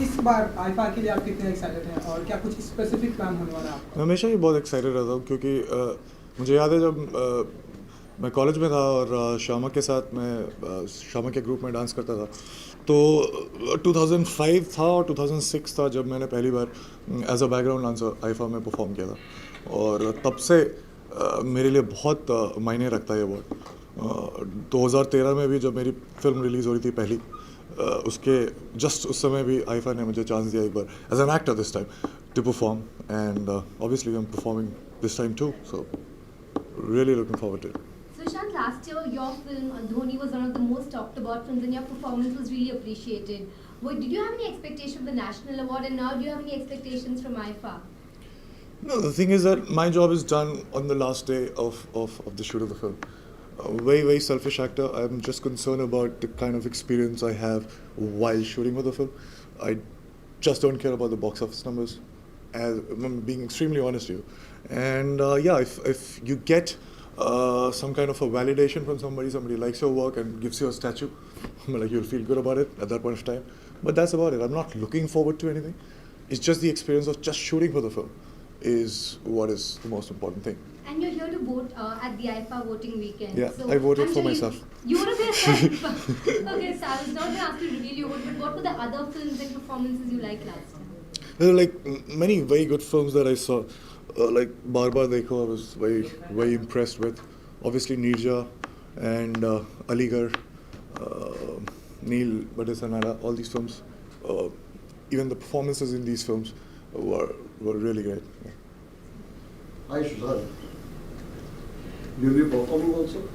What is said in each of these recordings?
इस बार आईफा के लिए आप कितने एक्साइटेड हैं और क्या कुछ स्पेसिफिक प्लान होने वाला है आपका? मैं हमेशा ही बहुत एक्साइटेड रहता हूँ क्योंकि मुझे याद है जब मैं कॉलेज में था और श्यामा के साथ मैं श्यामा के ग्रुप में डांस करता था, तो 2005 था और 2006 था जब मैंने पहली बार as a background dancer IIFA में परफॉर्म किया था। और तब से मेरे लिए बहुत मायने रखता है ये वर्ड। 2013 में भी जब मेरी फिल्म रिलीज़ हो रही थी पहली, उसके जस्ट उस समय भी आईफा ने मुझे चांस दिया एक बार as an actor this time to perform, and obviously I am performing this time too, so really looking forward to it. So Shant, last year your film Dhoni was one of the most talked about films and your performance was really appreciated. Did you have any expectation of the national award, and now do you have any expectations from IFA? No, the thing is that my job is done on the last day of the shoot of the film. Very selfish actor. I'm just concerned about the kind of experience I have while shooting for the film. I just don't care about the box office numbers, as I'm being extremely honest to you. And yeah, if you get some kind of a validation from somebody likes your work and gives you a statue, like you'll feel good about it at that point of time. But that's about it. I'm not looking forward to anything. It's just the experience of just shooting for the film is what is the most important thing. And you're here to vote at the IFA voting weekend. Yeah, so I voted for myself. You voted for yourself? Okay, so I was not going to ask you to reveal your vote, but what were the other films and performances you liked last time? There are like many very good films that I saw. Like Baar Baar Dekho, I was very impressed with. Obviously Neerja and Aligarh, Neil Badasanara, all these films. Even the performances in these films were really great. Yeah. Hi Shuzan, you'll be performing also?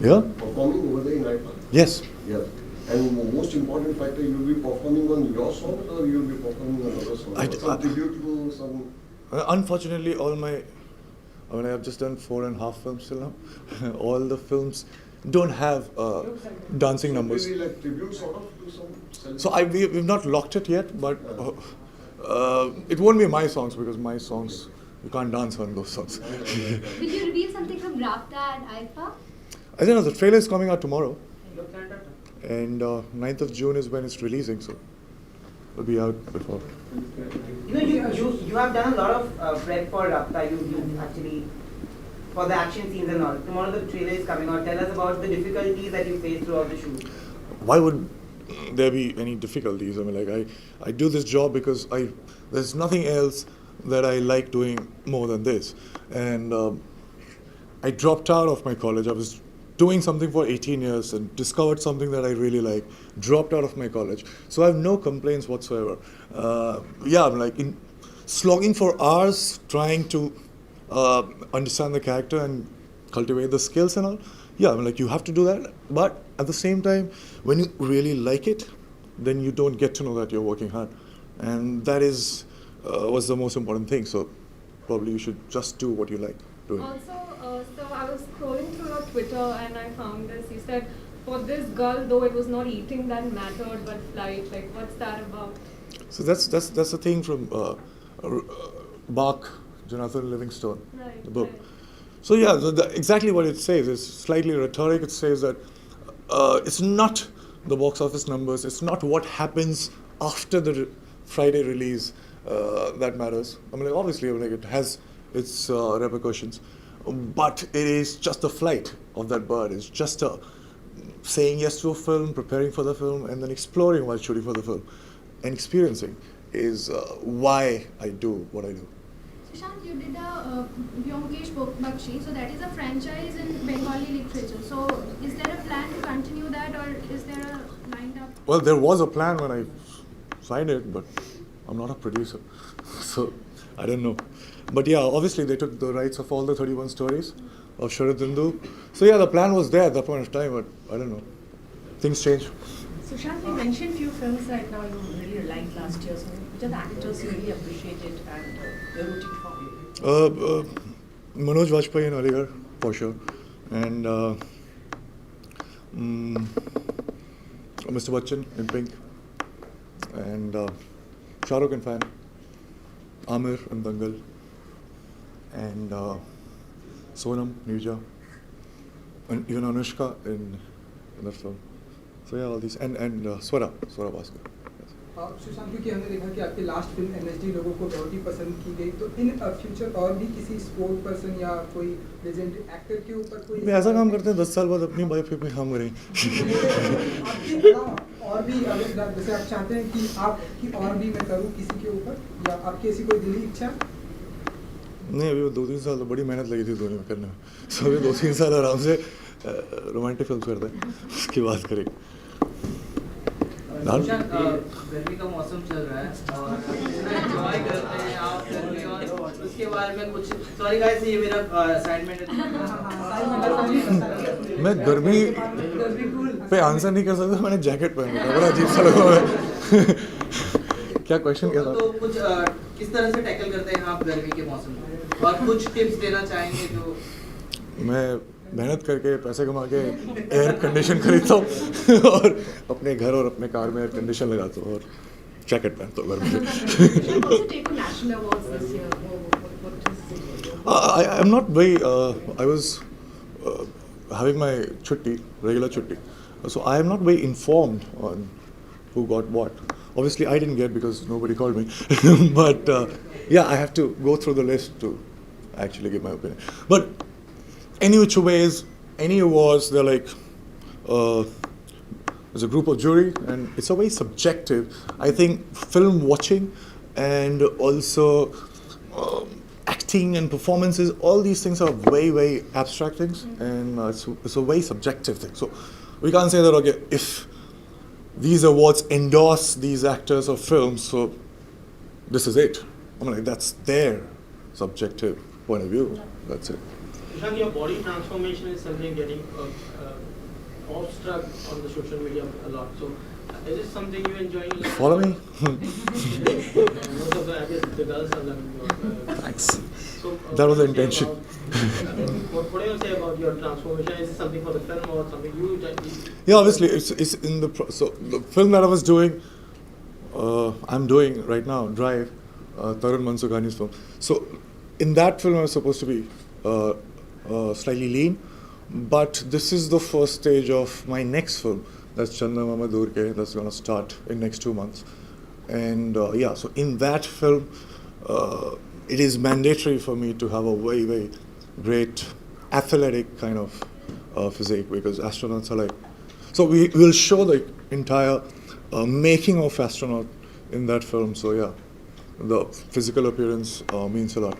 Yeah? Performing over there in IFA? Yes. Yes. And most important factor, you'll be performing on your songs or you'll be performing on other songs? Some tribute to some... Unfortunately, I have just done 4.5 films till now. All the films don't have dancing numbers. Maybe like tribute sort of to some... So we've not locked it yet, but it won't be my songs because my songs, you can't dance on those songs. Will you reveal something from Rafta and IFA? I don't know, the trailer is coming out tomorrow. And 9th of June is when it's releasing, so it'll be out before. You have done a lot of prep for Rafta. You actually, for the action scenes and all. Tomorrow the trailer is coming out. Tell us about the difficulties that you faced throughout the shoot. Why would there be any difficulties? I mean, like I do this job because there's nothing else that I like doing more than this. And I dropped out of my college. I was doing something for 18 years and discovered something that I really like, dropped out of my college. So I have no complaints whatsoever. Yeah, I'm like slogging for hours trying to understand the character and cultivate the skills and all. Yeah, I'm like, you have to do that. But at the same time, when you really like it, then you don't get to know that you're working hard. And that is was the most important thing. So probably you should just do what you like doing. Also, so I was scrolling through your Twitter and I found this. You said, for this girl, though it was not eating that mattered, but flight. Like, what's that about? So that's the thing from Bach, Jonathan Livingstone, Right, the book. right. So yeah, exactly what it says is slightly rhetoric. It says that it's not the box office numbers, it's not what happens after the Friday release that matters. I mean, like, obviously, I mean, like, it has its repercussions, but it is just the flight of that bird. It's just saying yes to a film, preparing for the film, and then exploring while shooting for the film, and experiencing is why I do what I do. Sushant, you did a Vyomkesh Bakshi, so that is a franchise in Bengali literature. So is there a plan to continue that, or is there a lined up? Well, there was a plan when I signed it, but I'm not a producer, so I don't know. But yeah, obviously they took the rights of all the 31 stories of Sharad Dindu. So yeah, the plan was there at that point of time, but I don't know. Things change. Sushant, you mentioned few films right now you really liked last year. So which are the actors you really appreciated and you're rooting for? Manoj Vajpayee in Aligarh, for sure. And Mr. Bachchan in Pink. And Shah Rukh in Fan. Amir in Dangal. And Sonam, Neerja. And even Anushka in that film. So yeah, all these. And Swara Bhaskar. Yes. Sushant, क्योंकि हमने देखा कि आपकी last film NSD लोगों को बहुत ही पसंद की गई, तो इन फ्यूचर और भी किसी स्पोर्ट पर्सन या कोई लेजेंडरी एक्टर के ऊपर कोई मैं ऐसा काम करते हैं 10 साल बाद अपनी बायोपिक में काम करें। आपके अलावा और भी जैसे आप चाहते हैं कि आपकी और भी मैं करूँ किसी के ऊपर, या आपकी ऐसी कोई दिली इच्छा? नहीं, अभी 2-3 साल तो बड़ी मेहनत लगी थी धोनी में करने में, सो अभी 2-3 साल आराम से रोमांटिक फिल्म करते हैं, उसकी बात करेंगे। गर्मी का मौसम चल रहा है और इतना एंजॉय करते हैं आप गर्मी, और उसके बारे में कुछ, सॉरी गाइस ये मेरा असाइनमेंट है। मैं गर्मी पे आंसर नहीं कर सकता, मैंने जैकेट पहना था, बड़ा अजीब सा लगा। क्या क्वेश्चन क्या था? तो कुछ किस तरह से टैकल करते हैं आप गर्मी के मौसम में, और कुछ टिप्स देना चाहेंगे जो? मैं मेहनत करके पैसे कमा के एयर कंडीशन खरीदता हूँ और अपने घर और अपने कार में एयर कंडीशन लगाता हूँ और जैकेट पहनता हूँ घर में। I am not very, I was having my chutti, regular chutti. So I am not very informed on who got what. Obviously I didn't get because nobody called me. But yeah, I have to go through the list to actually give my opinion. But any which ways, any awards, they're like, there's a group of jury and it's a very subjective. I think film watching and also acting and performances, all these things are very, very abstract things, and it's a very subjective thing. So we can't say that, okay, if these awards endorse these actors or films, so this is it. I mean, like, that's their subjective point of view. That's it. Prashant, your body transformation is something getting awestruck on the social media a lot. So, is it something you enjoy? Follow me? Most of the, I guess, the girls are loving your. Thanks. So, That was the what do you say intention. what do you say about your transformation? Is it something for the film or something you? Yeah, obviously, it's in the so the film that I was doing, I'm doing right now, Drive, Tarun Mansukhani's film. So in that film, I was supposed to be slightly lean, but this is the first stage of my next film. That's Channa Mama Durke. That's going to start in next 2 months, and yeah. So in that film, it is mandatory for me to have a very, very great athletic kind of physique, because astronauts are like. So we will show the entire making of astronaut in that film. So yeah, the physical appearance means a lot.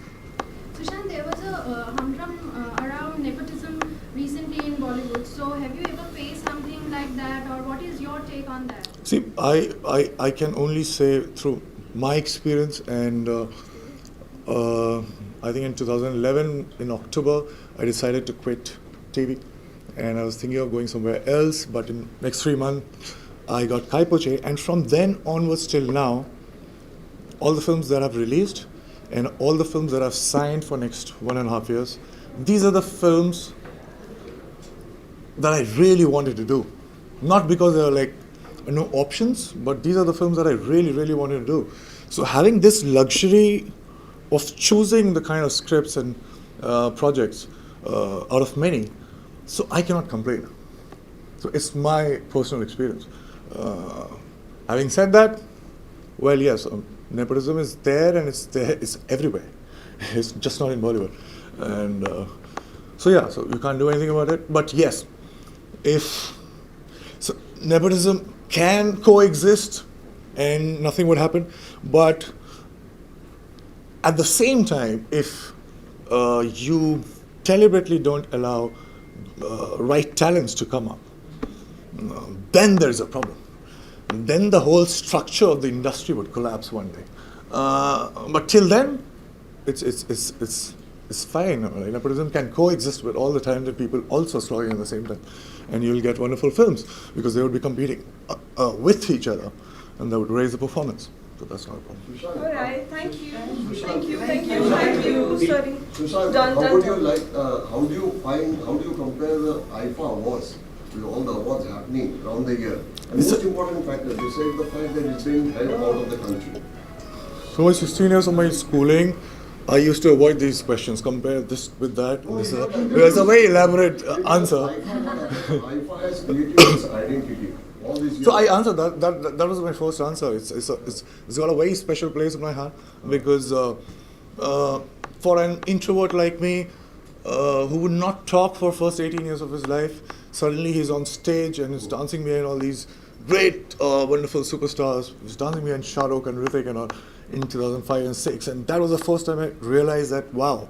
Sushant, there was a humdrum around nepotism recently in Bollywood. So have you ever faced something like that, or what is your take on that? See, I can only say through my experience, and I think in 2011 in October I decided to quit TV, and I was thinking of going somewhere else, but in next 3 months I got Kai Po Che, and from then onwards till now, all the films that I've released and all the films that I've signed for next 1.5 years, these are the films that I really wanted to do. Not because there are like no options, but these are the films that I really, really wanted to do. So having this luxury of choosing the kind of scripts and projects out of many, so I cannot complain. So it's my personal experience. Having said that, well, yes, nepotism is there, and it's everywhere. It's just not in Bollywood. And so yeah, so you can't do anything about it. But yes, so nepotism can coexist and nothing would happen. But at the same time, if you deliberately don't allow right talents to come up, then there's a problem. Then the whole structure of the industry would collapse one day. But till then, it's fine. Right? Nepotism can coexist with all the talented people also struggling at the same time, and you'll get wonderful films because they would be competing with each other, and that would raise the performance. So that's not a problem. All right, thank you. Thank you, sorry. Sushant, how do you compare the IFA awards with all the awards happening around the year? And most important factor, you said the fact that it's being held out of the country. So my 16 years of my schooling, I used to avoid these questions, compare this with that. This is a very elaborate answer. IFA has created its identity. all these years? So I answered that. That was my first answer. It's got a very special place in my heart because for an introvert like me, who would not talk for first 18 years of his life, suddenly he's on stage and he's dancing behind all these great, wonderful superstars. He's dancing behind Shah Rukh and Hrithik and all in 2005 and 6, and that was the first time I realized that wow,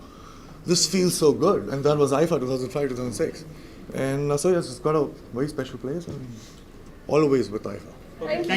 this feels so good. And that was IFA 2005, 2006, and so yes, it's got a very special place and always with IFA. Thank you.